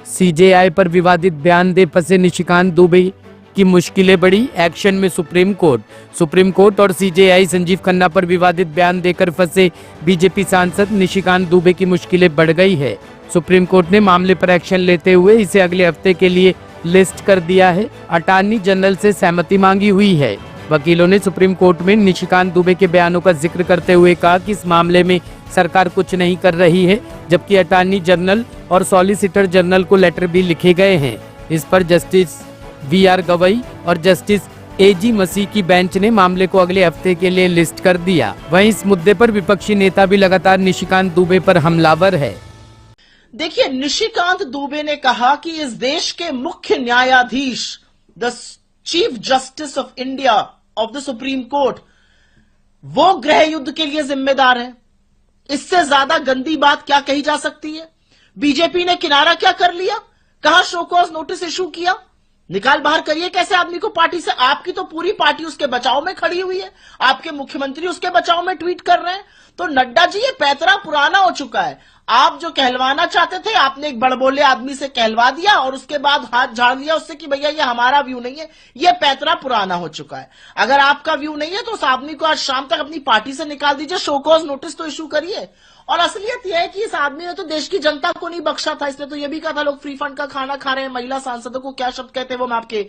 CJI पर विवादित बयान दे फंसे निशिकांत दुबे की मुश्किलें बढ़ी, एक्शन में सुप्रीम कोर्ट और सीजेआई संजीव खन्ना पर विवादित बयान देकर फंसे बीजेपी सांसद निशिकांत दुबे की मुश्किलें बढ़ गई है। सुप्रीम कोर्ट ने मामले पर एक्शन लेते हुए इसे अगले हफ्ते के लिए लिस्ट कर दिया है। अटॉर्नी जनरल से सहमति मांगी हुई है। वकीलों ने सुप्रीम कोर्ट में निशिकांत दुबे के बयानों का जिक्र करते हुए कहा कि इस मामले में सरकार कुछ नहीं कर रही है, जबकि अटॉर्नी जनरल और सॉलिसिटर जनरल को लेटर भी लिखे गए हैं। इस पर जस्टिस वी.आर. गवई और जस्टिस ए.जी. मसीह की बेंच ने मामले को अगले हफ्ते के लिए लिस्ट कर दिया। वहीं इस मुद्दे पर विपक्षी नेता भी लगातार निशिकांत दुबे पर हमलावर है। देखिए, निशिकांत दुबे ने कहा कि इस देश के मुख्य न्यायाधीश, the chief justice of India of the supreme court, वो गृह युद्ध के लिए जिम्मेदार है। इससे ज्यादा गंदी बात क्या कही जा सकती है? बीजेपी ने किनारा क्या कर लिया? कहां शो कॉज नोटिस इशू किया? निकाल बाहर करिए कैसे आदमी को पार्टी से। आपकी तो पूरी पार्टी उसके बचाव में खड़ी हुई है, आपके मुख्यमंत्री उसके बचाव में ट्वीट कर रहे हैं। तो नड्डा जी, ये पैतरा पुराना हो चुका है। आप जो कहलवाना चाहते थे, आपने एक बड़बोले आदमी से कहलवा दिया और उसके बाद हाथ झाड़ लिया उससे कि भैया ये हमारा व्यू नहीं है। ये पैतरा पुराना हो चुका है। अगर आपका व्यू नहीं है तो उस आदमी को आज शाम तक अपनी पार्टी से निकाल दीजिए, शो कॉज नोटिस तो इशू करिए। और असलियत यह है कि इस आदमी ने तो देश की जनता को नहीं बख्शा था। इसने तो यह भी कहा था लोग फ्री फंड का खाना खा रहे हैं। महिला सांसदों को क्या शब्द कहते हैं वो मैं आपके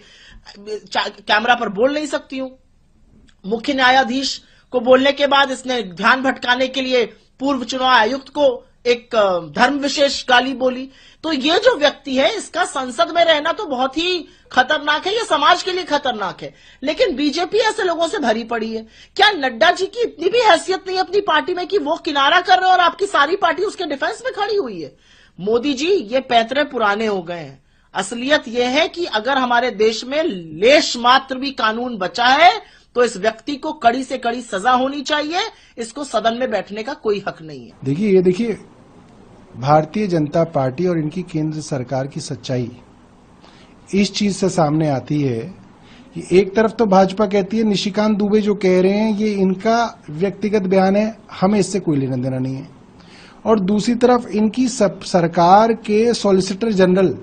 कैमरा पर बोल नहीं सकती हूं। मुख्य न्यायाधीश को बोलने के बाद इसने ध्यान भटकाने के लिए पूर्व चुनाव आयुक्त को एक धर्म विशेष गाली बोली। तो ये जो व्यक्ति है, इसका संसद में रहना तो बहुत ही खतरनाक है, ये समाज के लिए खतरनाक है। लेकिन बीजेपी ऐसे लोगों से भरी पड़ी है। क्या नड्डा जी की इतनी भी हैसियत नहीं है अपनी पार्टी में कि वो किनारा कर रहे हैं और आपकी सारी पार्टी उसके डिफेंस में खड़ी हुई है? मोदी जी, ये पैतरे पुराने हो गए हैं। असलियत यह है कि अगर हमारे देश में लेश मात्र भी कानून बचा है तो इस व्यक्ति को कड़ी से कड़ी सजा होनी चाहिए। इसको सदन में बैठने का कोई हक नहीं है। देखिए भारतीय जनता पार्टी और इनकी केंद्र सरकार की सच्चाई इस चीज से सामने आती है कि एक तरफ तो भाजपा कहती है निशिकांत दुबे जो कह रहे हैं ये इनका व्यक्तिगत बयान है, हमें इससे कोई लेना देना नहीं है, और दूसरी तरफ इनकी सरकार के सॉलिसिटर जनरल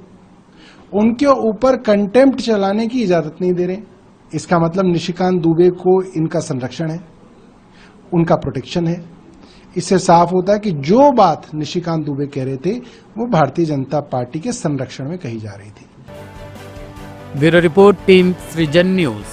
उनके ऊपर कंटेम्प्ट चलाने की इजाजत नहीं दे रहे। इसका मतलब निशिकांत दुबे को इनका संरक्षण है, उनका प्रोटेक्शन है। इससे साफ होता है कि जो बात निशिकांत दुबे कह रहे थे वो भारतीय जनता पार्टी के संरक्षण में कही जा रही थी। ब्यूरो रिपोर्ट, टीम सृजन न्यूज।